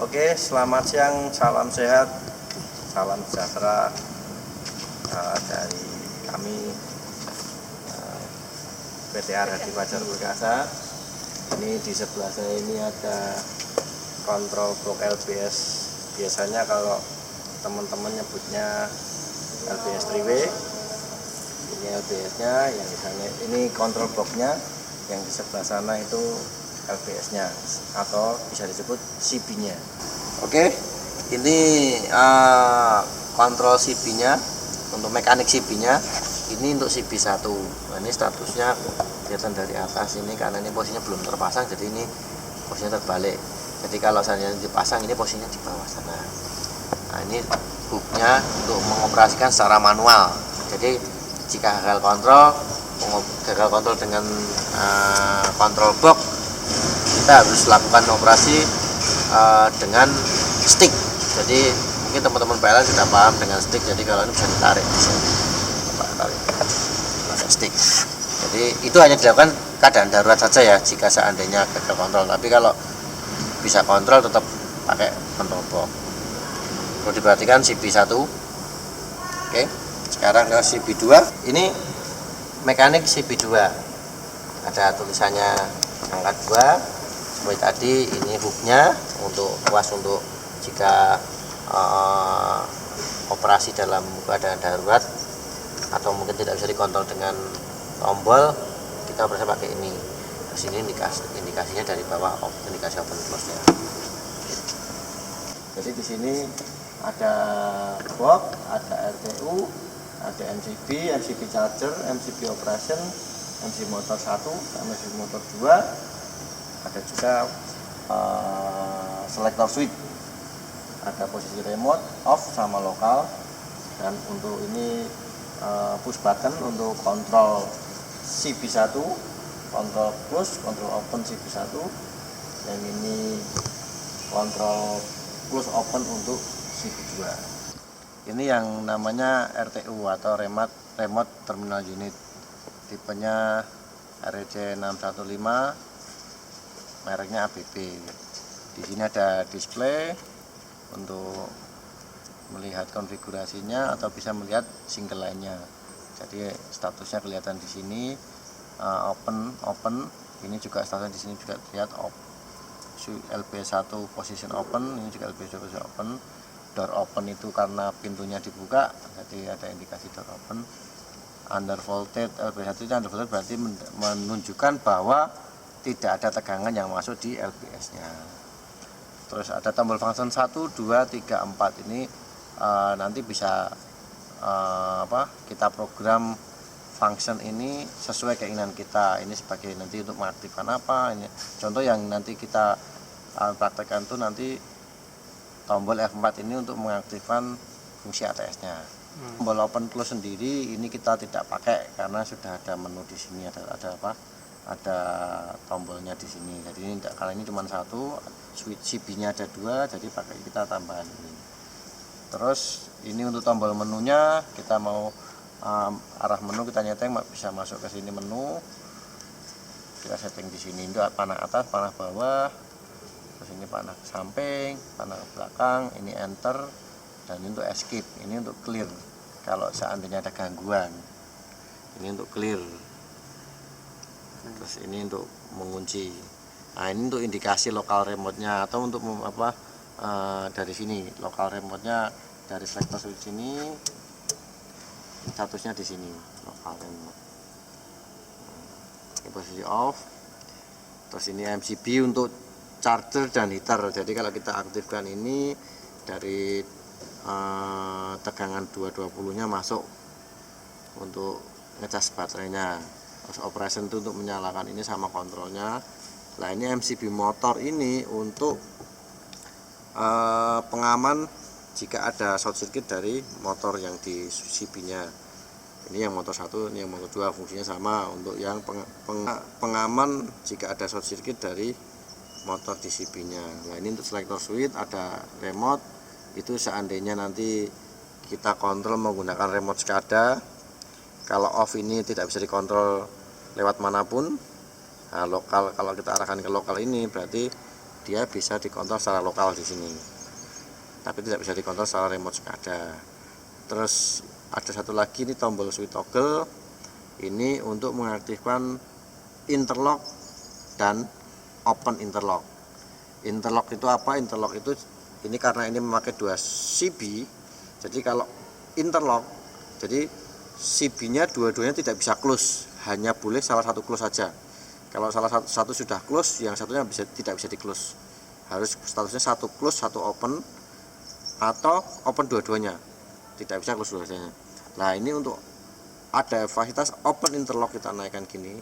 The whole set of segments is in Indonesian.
Oke, selamat siang, salam sehat, salam sejahtera dari kami PT Arhadi Fajar Perkasa. Ini di sebelah saya ini ada kontrol blok LBS. Biasanya kalau teman-teman nyebutnya LBS 3W, ini LBS-nya, yang di sana ini kontrol bloknya, yang di sebelah sana itu LBS-nya atau bisa disebut CB-nya. Oke, ini kontrol CB-nya untuk mekanik CB-nya. Ini untuk CB1. Nah, ini statusnya kelihatan dari atas ini karena ini posisinya belum terpasang, jadi ini posisinya terbalik. Jadi kalau seandainya dipasang, ini posisinya di bawah sana. Nah, ini hubnya untuk mengoperasikan secara manual. Jadi jika gagal kontrol dengan kontrol box, kita harus lakukan operasi dengan stick. Jadi mungkin teman-teman PLN sudah paham dengan stick. Jadi kalau ini bisa ditarik, tarik pakai stick. Jadi itu hanya dilakukan keadaan darurat saja ya, jika seandainya gagal kontrol. Tapi kalau bisa kontrol tetap pakai kontrol box. Perlu diperhatikan CB1. Oke, sekarang ke CB2. Ini mekanik CB2. Ada tulisannya angka 2. Seperti tadi, ini hubnya untuk luas untuk jika operasi dalam keadaan darurat atau mungkin tidak bisa dikontrol dengan tombol, kita bisa pakai ini. Terus ini indikasinya dari bawah, indikasi open close nya. Jadi di sini ada box, ada RTU, ada MCB, MCB charger, MCB operation, MCB motor 1, MCB motor 2. Ada juga selector switch, ada posisi remote, off sama lokal, dan untuk ini push button untuk kontrol CB1, kontrol close, kontrol open CB1, dan ini kontrol close open untuk CB2. Ini yang namanya RTU atau remote terminal unit, tipenya REC 615, mereknya ABB. Di sini ada display untuk melihat konfigurasinya atau bisa melihat single line-nya. Jadi statusnya kelihatan di sini open. Ini juga statusnya di sini juga lihat LB1 position open, ini juga LB2 position open. Door open itu karena pintunya dibuka, jadi ada indikasi door open. Undervolted, LB1 itu undervolted berarti menunjukkan bahwa tidak ada tegangan yang masuk di LBS-nya. Terus ada tombol function 1, 2, 3, 4. Ini nanti bisa kita program function ini sesuai keinginan kita. Ini sebagai nanti untuk mengaktifkan apa. Ini contoh yang nanti kita praktekkan tuh nanti tombol F4 ini untuk mengaktifkan fungsi ATS-nya. Tombol open close sendiri ini kita tidak pakai karena sudah ada menu di sini, ada tombolnya di sini. Jadi ini karena ini cuma satu, switch CB-nya ada 2, jadi pakai kita tambahan ini. Terus ini untuk tombol menunya, kita mau arah menu kita nyeting bisa masuk ke sini menu. Kita setting di sini untuk panah atas, panah bawah. Terus ini panah ke samping, panah ke belakang, ini enter, dan ini untuk escape, ini untuk clear. Kalau seandainya ada gangguan, ini untuk clear. Terus ini untuk mengunci. Nah, ini untuk indikasi lokal remote-nya atau untuk dari sini lokal remote-nya dari selector switch sini, statusnya di sini lokal remote. Ini posisi off. Terus ini MCB untuk charger dan heater. Jadi kalau kita aktifkan ini dari tegangan 220-nya masuk untuk ngecas baterainya. Terus operation itu untuk menyalakan ini sama kontrolnya. Nah, ini MCB motor ini untuk pengaman jika ada short circuit dari motor yang di CB-nya. Ini yang motor 1, ini yang motor 2, fungsinya sama untuk yang pengaman jika ada short circuit dari motor di CB-nya. Nah, ini untuk selector switch, ada remote. Itu seandainya nanti kita kontrol menggunakan remote SCADA. Kalau off ini tidak bisa dikontrol lewat manapun. Nah, lokal, kalau kita arahkan ke lokal ini berarti dia bisa dikontrol secara lokal di sini, tapi tidak bisa dikontrol secara remote SCADA. Terus ada satu lagi, ini tombol switch toggle, ini untuk mengaktifkan interlock dan open interlock. Interlock itu apa? Interlock itu ini karena ini memakai 2 CB, jadi kalau interlock, jadi CB-nya dua-duanya tidak bisa close, hanya boleh salah satu close saja. Kalau salah satu sudah close, yang satunya tidak bisa di close. Harus statusnya satu close, satu open, atau open dua-duanya. Tidak bisa close dua-duanya. Nah, ini untuk ada fasilitas open interlock kita naikkan gini.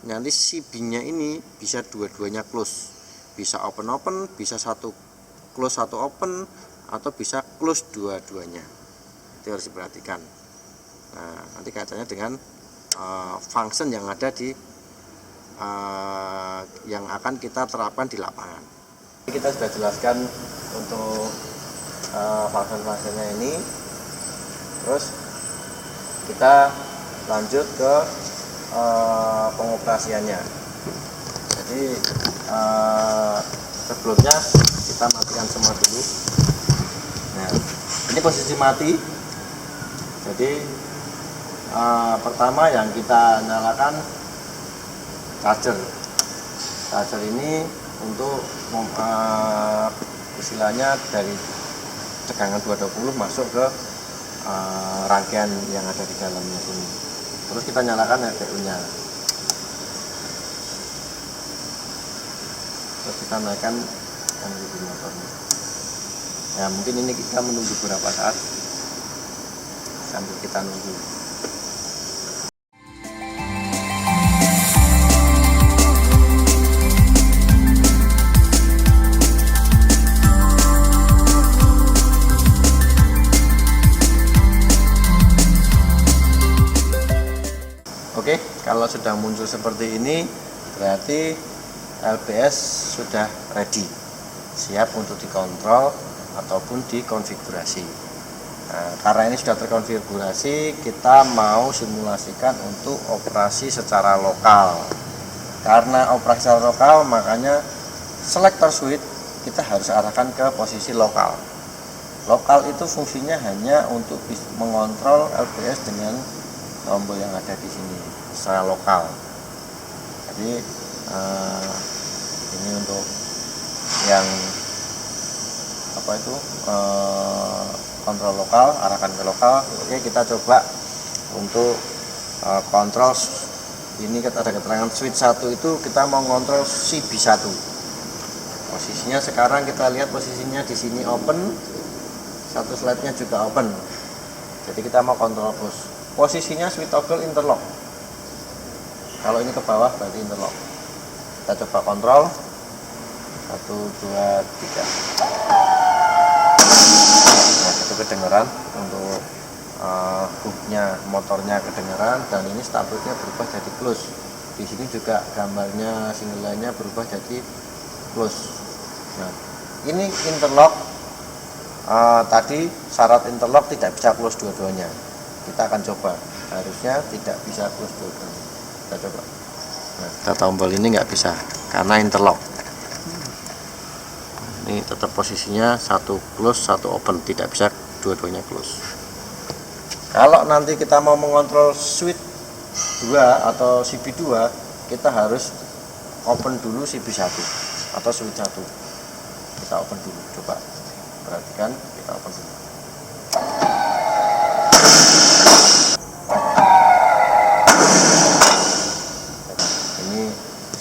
Nanti CB-nya ini bisa dua-duanya close. Bisa open, bisa satu close, satu open, atau bisa close dua-duanya. Itu harus diperhatikan. Nah, nanti kaitannya dengan function yang ada di yang akan kita terapkan di lapangan. Kita sudah jelaskan untuk function-functionnya ini. Terus kita lanjut ke pengoperasiannya. Jadi sebelumnya kita matikan semua dulu. Nah, ini posisi mati. Jadi pertama yang kita nyalakan charger. Charger ini untuk istilahnya dari tegangan 220 masuk ke rangkaian yang ada di dalamnya sini. Terus kita nyalakan RTU-nya. Terus kita naikkan MPP motornya. Ya, mungkin ini kita menunggu beberapa saat sambil kita nunggu. Oke, kalau sudah muncul seperti ini, berarti LBS sudah ready, siap untuk dikontrol ataupun dikonfigurasi. Nah, karena ini sudah terkonfigurasi, kita mau simulasikan untuk operasi secara lokal. Karena operasi secara lokal, makanya selector switch kita harus arahkan ke posisi lokal. Lokal itu fungsinya hanya untuk mengontrol LBS dengan tombol yang ada di sini secara lokal. Jadi ini untuk yang apa itu kontrol lokal, arahkan ke lokal. Oke, kita coba untuk kontrol. Ini ada keterangan switch 1 itu kita mau ngontrol CB1. Posisinya sekarang kita lihat posisinya di sini open, satu slide-nya juga open. Jadi kita mau kontrol push. Posisinya switch toggle interlock. Kalau ini ke bawah berarti interlock. Kita coba kontrol 1, 2, 3. Nah, itu kedengeran untuk hubnya motornya kedengeran, dan ini statusnya berubah jadi close. Di sini juga gambarnya single line-nya berubah jadi close. Nah, ini interlock. Tadi syarat interlock tidak bisa close dua-duanya. Kita akan coba, harusnya tidak bisa close dua-duanya. Kita coba. Nah, kita tombol ini nggak bisa karena interlock. Ini tetap posisinya satu close, satu open, tidak bisa dua-duanya close. Kalau nanti kita mau mengontrol switch 2 atau CB2, kita harus open dulu CB1 atau switch 1. Kita open dulu, coba perhatikan, kita open dulu.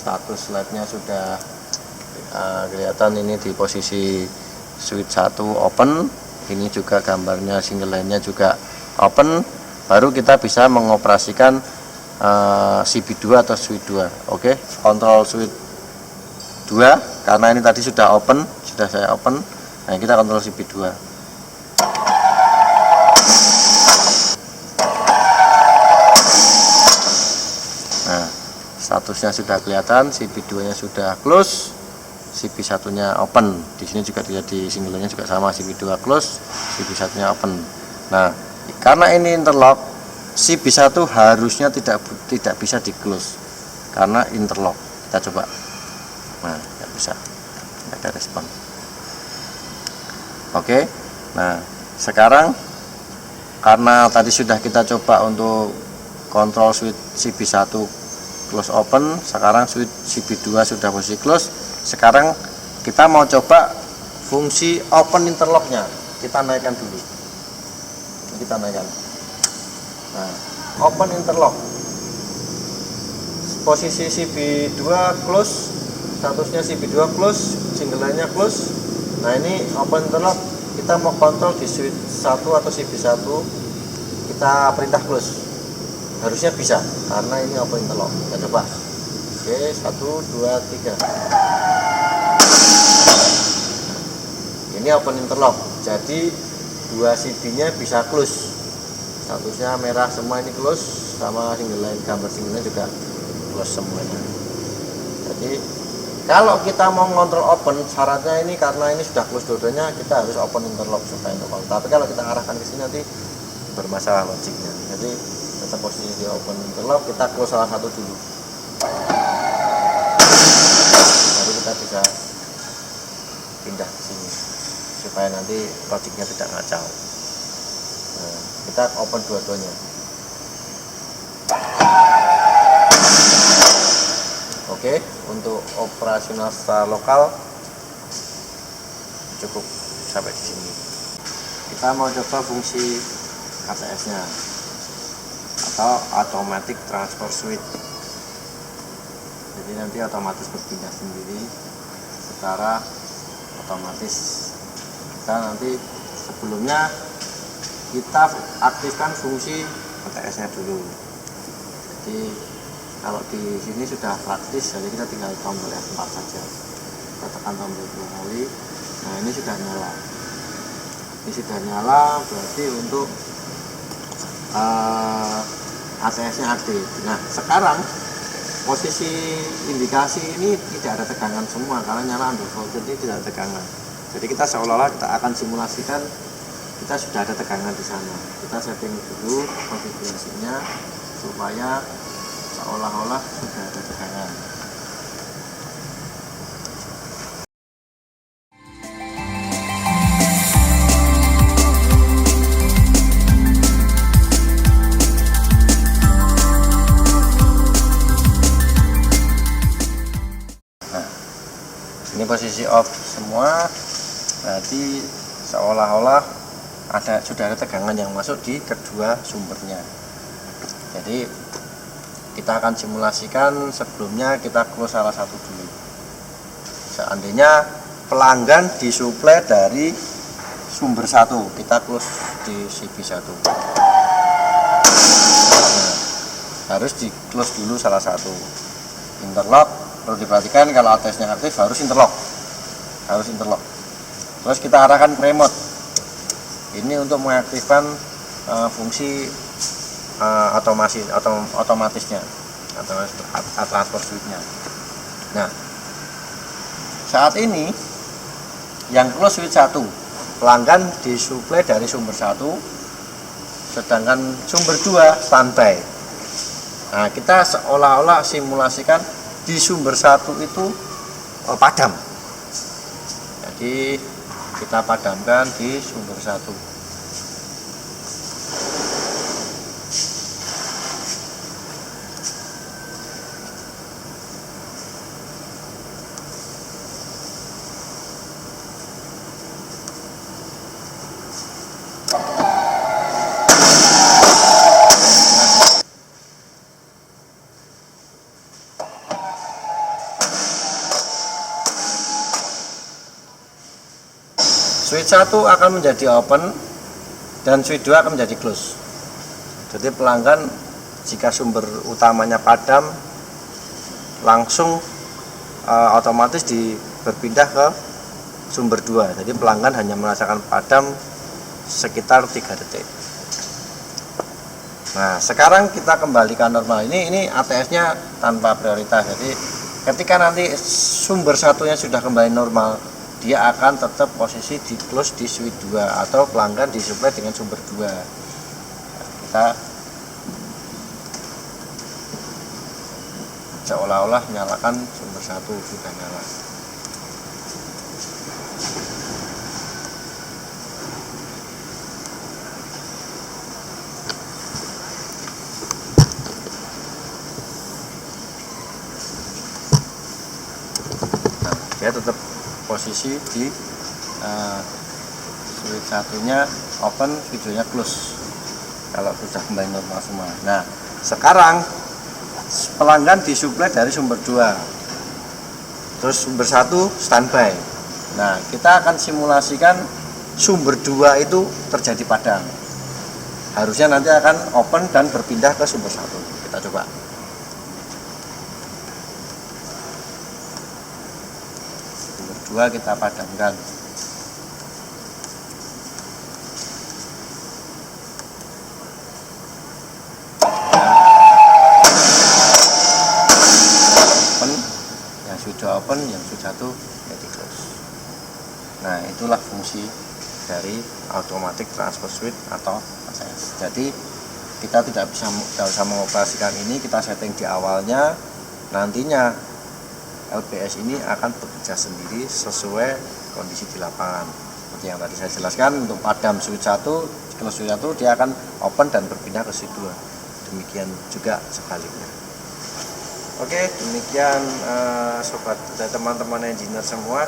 Status slide-nya sudah kelihatan, ini di posisi switch 1 open, ini juga gambarnya single line-nya juga open. Baru kita bisa mengoperasikan CB2 atau switch 2. Oke, kontrol switch 2 karena ini tadi sudah open, sudah saya open. Nah, kita kontrol CB2. Nah, statusnya sudah kelihatan, CB2-nya sudah close, CB1-nya open. Di sini juga dilihat di single-nya juga sama, CB2 close, CB1-nya open. Nah, karena ini interlock, CB1 harusnya tidak bisa di close karena interlock. Kita coba. Nah, nggak bisa. nggak ada respon. Oke, nah sekarang karena tadi sudah kita coba untuk kontrol switch CB1 close open, sekarang switch CB2 sudah posisi close. Sekarang kita mau coba fungsi open interlocknya, kita naikkan dulu. Kita naikkan. Nah, open interlock, posisi CB2 close, statusnya CB2 close, single line-nya close. Nah, ini open interlock, kita mau kontrol di switch 1 atau CB1, kita perintah close. Harusnya bisa karena ini open interlock. Kita coba. Oke, 1 2 3. Ini open interlock. Jadi 2 CB-nya bisa close. Statusnya merah semua, ini close, sama single line, gambar single line juga close semuanya. Jadi kalau kita mau ngontrol open, syaratnya ini karena ini sudah close dua-duanya, kita harus open interlock supaya interlock. Tapi kalau kita arahkan ke sini nanti bermasalah logiknya. Jadi tetap posisi di open interlock, kita close salah satu dulu. Baru kita bisa pindah ke sini supaya nanti logiknya tidak ngacau. Nah, kita open dua-duanya. Oke, untuk operasional secara lokal cukup sampai di sini. Kita mau coba fungsi ATS-nya atau automatic transfer switch. Jadi nanti otomatis berpindah sendiri secara otomatis. Kita nanti sebelumnya kita aktifkan fungsi ATS-nya dulu. Jadi kalau di sini sudah praktis, jadi kita tinggal tombol F4 saja. Kita tekan tombol 2 kali. Nah, ini sudah nyala. Ini sudah nyala, berarti untuk ATS-nya aktif. Nah, sekarang posisi indikasi ini tidak ada tegangan semua karena nyala under voltage, ini tidak ada tegangan. Jadi kita seolah-olah kita akan simulasikan kita sudah ada tegangan di sana. Kita setting dulu konfigurasinya supaya seolah-olah sudah ada tegangan. Nah, ini posisi off semua, berarti seolah-olah sudah ada tegangan yang masuk di kedua sumbernya. Jadi kita akan simulasikan, sebelumnya kita close salah satu dulu. Seandainya pelanggan disuplai dari sumber 1, kita close di CB1. Nah, harus di close dulu salah satu. Interlock perlu diperhatikan, kalau ATS-nya aktif harus interlock. Terus kita arahkan ke remote. Ini untuk mengaktifkan fungsi otomatisnya atau transfer switch-nya. Nah, saat ini yang close switch 1, pelanggan disuplai dari sumber 1, sedangkan sumber 2 standby. Nah, kita seolah-olah simulasikan di sumber 1 itu padam. Jadi kita padamkan di sumber 1. Switch 1 akan menjadi open dan switch 2 akan menjadi close. Jadi pelanggan jika sumber utamanya padam langsung otomatis berpindah ke sumber 2. Jadi pelanggan hanya merasakan padam sekitar 3 detik. Nah, sekarang kita kembalikan normal. Ini ATS-nya tanpa prioritas. Jadi ketika nanti sumber satunya sudah kembali normal, dia akan tetap posisi di close di switch 2 atau pelanggan disuplai dengan sumber 2. Kita seolah-olah nyalakan sumber 1 sudah nyala. dia tetap posisi di switch satunya open, videonya close kalau sudah kembali normal semua. Nah sekarang pelanggan disuplai dari sumber 2, terus sumber 1 standby. Nah kita akan simulasikan sumber 2 itu terjadi padam, harusnya nanti akan open dan berpindah ke sumber 1. Kita coba. Sumber 2 kita padamkan. Open, yang sudah open, yang sudah satu jadi close. Nah itulah fungsi dari automatic transfer switch atau ATS. Jadi kita tidak usah mengoperasikan ini, kita setting di awalnya, nantinya LPS ini akan bekerja sendiri sesuai kondisi di lapangan. Seperti yang tadi saya jelaskan, untuk padam switch 1, close switch 1 dia akan open dan berpindah ke switch 2. Demikian juga sebaliknya. Oke, demikian sobat dan teman-teman engineer semua.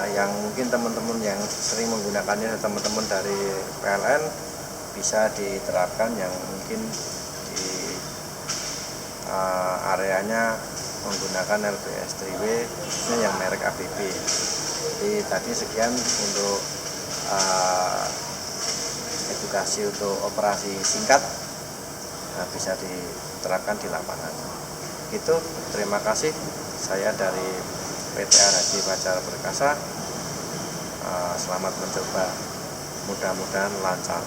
Yang mungkin teman-teman yang sering menggunakannya, teman-teman dari PLN bisa diterapkan, yang mungkin di areanya menggunakan LPS 3W khususnya yang merek ABB. Jadi tadi sekian untuk edukasi untuk operasi singkat, bisa diterapkan di lapangan. Gitu, terima kasih. Saya dari PT Aradi Pajar Perkasa. Selamat mencoba, mudah-mudahan lancar.